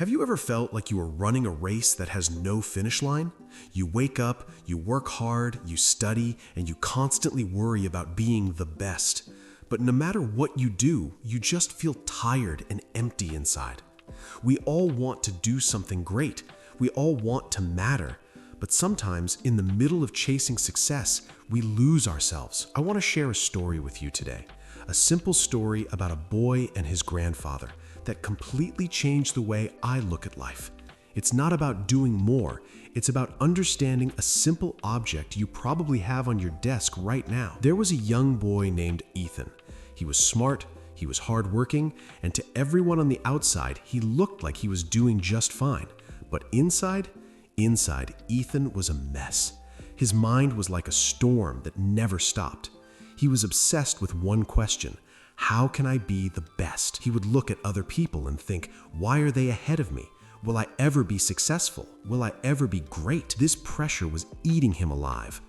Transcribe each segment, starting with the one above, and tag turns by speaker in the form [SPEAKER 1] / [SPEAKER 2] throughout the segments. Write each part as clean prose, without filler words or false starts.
[SPEAKER 1] Have you ever felt like you are running a race that has no finish line? You wake up, you work hard, you study, and you constantly worry about being the best. But no matter what you do, you just feel tired and empty inside. We all want to do something great. We all want to matter. But sometimes, in the middle of chasing success, we lose ourselves. I want to share a story with you today. A simple story about a boy and his grandfather that completely changed the way I look at life. It's not about doing more. It's about understanding a simple object you probably have on your desk right now. There was a young boy named Ethan. He was smart, he was hardworking, and to everyone on the outside, he looked like he was doing just fine. But inside, Ethan was a mess. His mind was like a storm that never stopped. He was obsessed with one question: how can I be the best? He would look at other people and think, why are they ahead of me? Will I ever be successful? Will I ever be great? This pressure was eating him alive.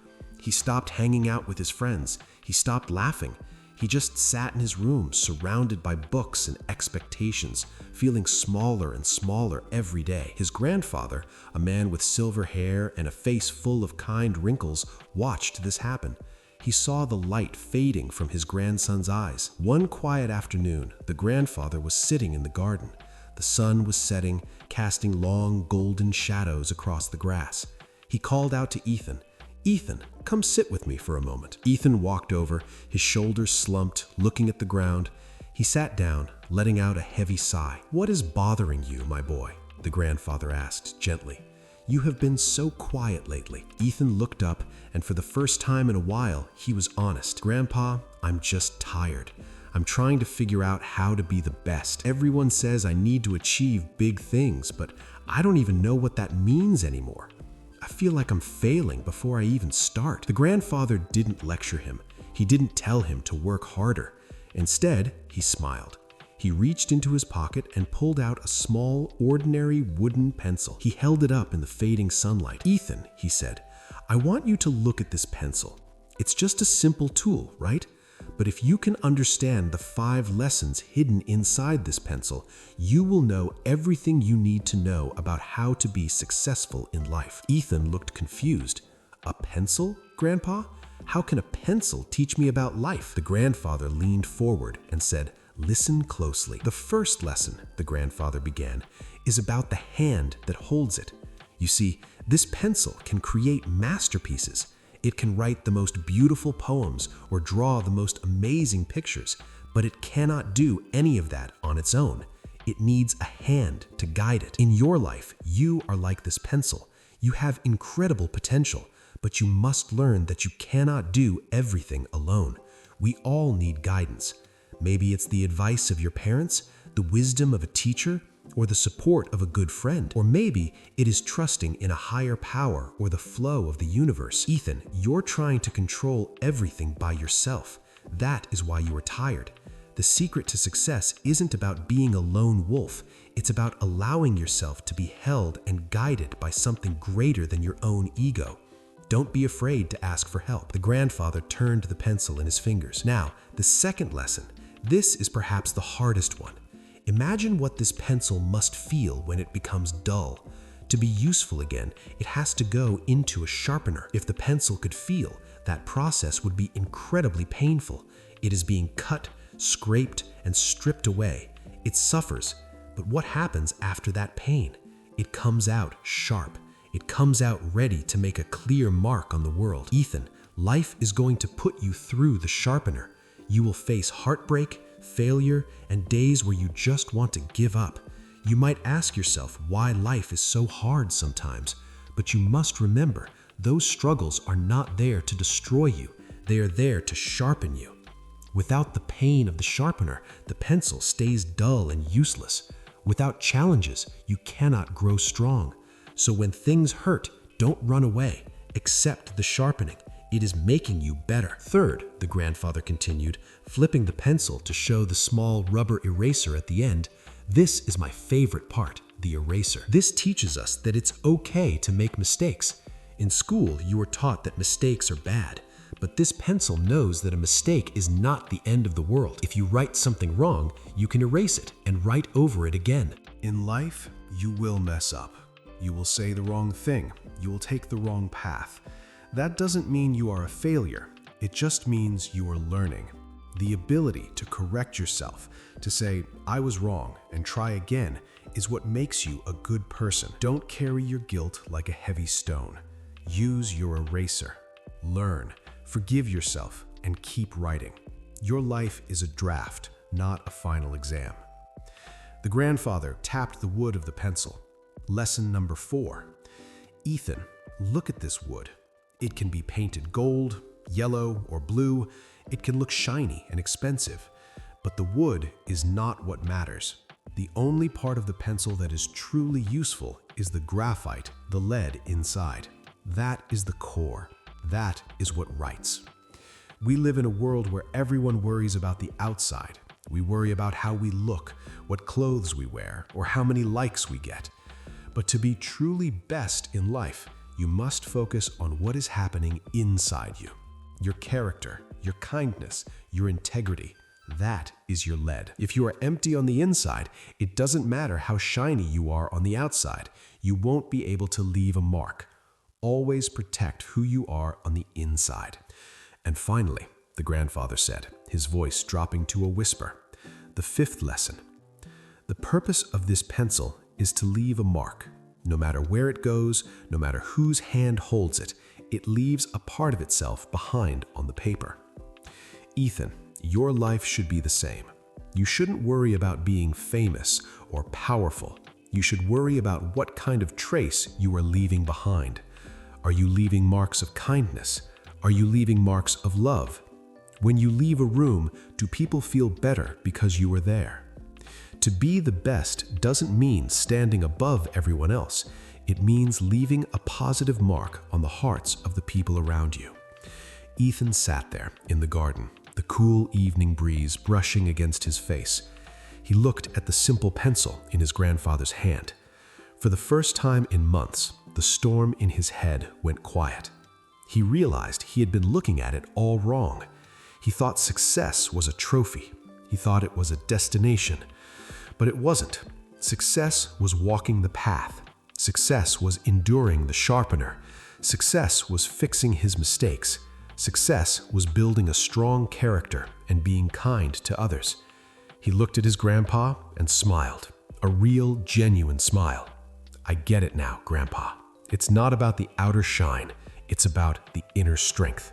[SPEAKER 1] He stopped hanging out with his friends. He stopped laughing. He just sat in his room, surrounded by books and expectations, feeling smaller and smaller every day. His grandfather, a man with silver hair and a face full of kind wrinkles, watched this happen. He saw the light fading from his grandson's eyes. One quiet afternoon, the grandfather was sitting in the garden. The sun was setting, casting long golden shadows across the grass. He called out to Ethan, "Ethan, come sit with me for a moment." Ethan walked over, his shoulders slumped, looking at the ground. He sat down, letting out a heavy sigh. "What is bothering you, my boy?" the grandfather asked gently. "You have been so quiet lately." Ethan looked up, and for the first time in a while, he was honest. "Grandpa, I'm just tired. I'm trying to figure out how to be the best. Everyone says I need to achieve big things, but I don't even know what that means anymore. I feel like I'm failing before I even start." The grandfather didn't lecture him. He didn't tell him to work harder. Instead, he smiled. He reached into his pocket and pulled out a small, ordinary wooden pencil. He held it up in the fading sunlight. "Ethan," he said, "I want you to look at this pencil. It's just a simple tool, right? But if you can understand the 5 lessons hidden inside this pencil, you will know everything you need to know about how to be successful in life." Ethan looked confused. "A pencil, Grandpa? How can a pencil teach me about life?" The grandfather leaned forward and said, "Listen closely. The first lesson," the grandfather began, "is about the hand that holds it. You see, this pencil can create masterpieces. It can write the most beautiful poems or draw the most amazing pictures, but it cannot do any of that on its own. It needs a hand to guide it. In your life, you are like this pencil. You have incredible potential, but you must learn that you cannot do everything alone. We all need guidance. Maybe it's the advice of your parents, the wisdom of a teacher, or the support of a good friend. Or maybe it is trusting in a higher power or the flow of the universe. Ethan, you're trying to control everything by yourself. That is why you are tired. The secret to success isn't about being a lone wolf. It's about allowing yourself to be held and guided by something greater than your own ego. Don't be afraid to ask for help." The grandfather turned the pencil in his fingers. "Now, the second lesson. This is perhaps the hardest one. Imagine what this pencil must feel when it becomes dull. To be useful again, it has to go into a sharpener. If the pencil could feel, that process would be incredibly painful. It is being cut, scraped, and stripped away. It suffers, but what happens after that pain? It comes out sharp. It comes out ready to make a clear mark on the world. Ethan, life is going to put you through the sharpener. You will face heartbreak, failure, and days where you just want to give up. You might ask yourself why life is so hard sometimes, but you must remember, those struggles are not there to destroy you. They are there to sharpen you. Without the pain of the sharpener, the pencil stays dull and useless. Without challenges, you cannot grow strong. So when things hurt, don't run away. Accept the sharpening. It is making you better. Third, the grandfather continued, flipping the pencil to show the small rubber eraser at the end, "This is my favorite part, the eraser. This teaches us that it's okay to make mistakes. In school, you were taught that mistakes are bad, but this pencil knows that a mistake is not the end of the world. If you write something wrong, you can erase it and write over it again." In life, You will mess up. You will say the wrong thing. You will take the wrong path. That doesn't mean you are a failure. It just means you are learning. The ability to correct yourself, to say, I was wrong, and try again, is what makes you a good person. Don't carry your guilt like a heavy stone. Use your eraser. Learn, forgive yourself, and keep writing. Your life is a draft, not a final exam. The grandfather tapped the wood of the pencil. Lesson number 4. Ethan, look at this wood. It can be painted gold, yellow, or blue. It can look shiny and expensive. But the wood is not what matters. The only part of the pencil that is truly useful is the graphite, the lead inside. That is the core. That is what writes. We live in a world where everyone worries about the outside. We worry about how we look, what clothes we wear, or how many likes we get. But to be truly best in life, you must focus on what is happening inside you. Your character, your kindness, your integrity. That is your lead. If you are empty on the inside, it doesn't matter how shiny you are on the outside. You won't be able to leave a mark. Always protect who you are on the inside. And finally, the grandfather said, his voice dropping to a whisper, the 5th lesson. The purpose of this pencil is to leave a mark. No matter where it goes, no matter whose hand holds it, it leaves a part of itself behind on the paper. Ethan, your life should be the same. You shouldn't worry about being famous or powerful. You should worry about what kind of trace you are leaving behind. Are you leaving marks of kindness? Are you leaving marks of love? When you leave a room, do people feel better because you were there? To be the best doesn't mean standing above everyone else. It means leaving a positive mark on the hearts of the people around you. Ethan sat there in the garden, the cool evening breeze brushing against his face. He looked at the simple pencil in his grandfather's hand. For the first time in months, the storm in his head went quiet. He realized he had been looking at it all wrong. He thought success was a trophy. He thought it was a destination. But it wasn't. Success was walking the path. Success was enduring the sharpener. Success was fixing his mistakes. Success was building a strong character and being kind to others. He looked at his grandpa and smiled, a real, genuine smile. I get it now, Grandpa. It's not about the outer shine. It's about the inner strength.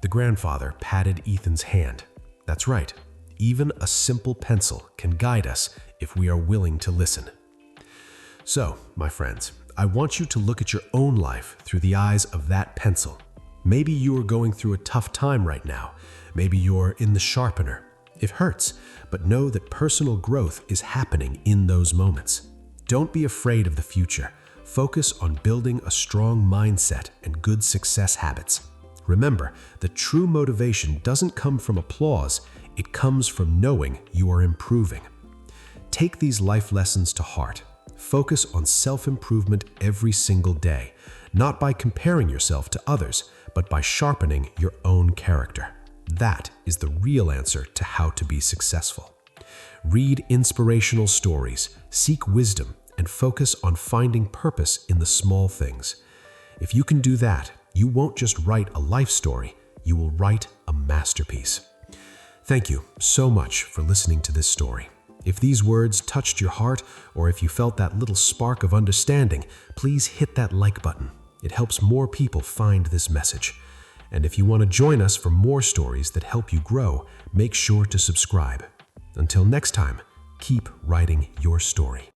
[SPEAKER 1] The grandfather patted Ethan's hand. That's right. Even a simple pencil can guide us if we are willing to listen. So, my friends, I want you to look at your own life through the eyes of that pencil. Maybe you are going through a tough time right now. Maybe you're in the sharpener. It hurts, but know that personal growth is happening in those moments. Don't be afraid of the future. Focus on building a strong mindset and good success habits. Remember that true motivation doesn't come from applause. It comes from knowing you are improving. Take these life lessons to heart. Focus on self-improvement every single day, not by comparing yourself to others, but by sharpening your own character. That is the real answer to how to be successful. Read inspirational stories, seek wisdom, and focus on finding purpose in the small things. If you can do that, you won't just write a life story, you will write a masterpiece. Thank you so much for listening to this story. If these words touched your heart, or if you felt that little spark of understanding, please hit that like button. It helps more people find this message. And if you want to join us for more stories that help you grow, make sure to subscribe. Until next time, keep writing your story.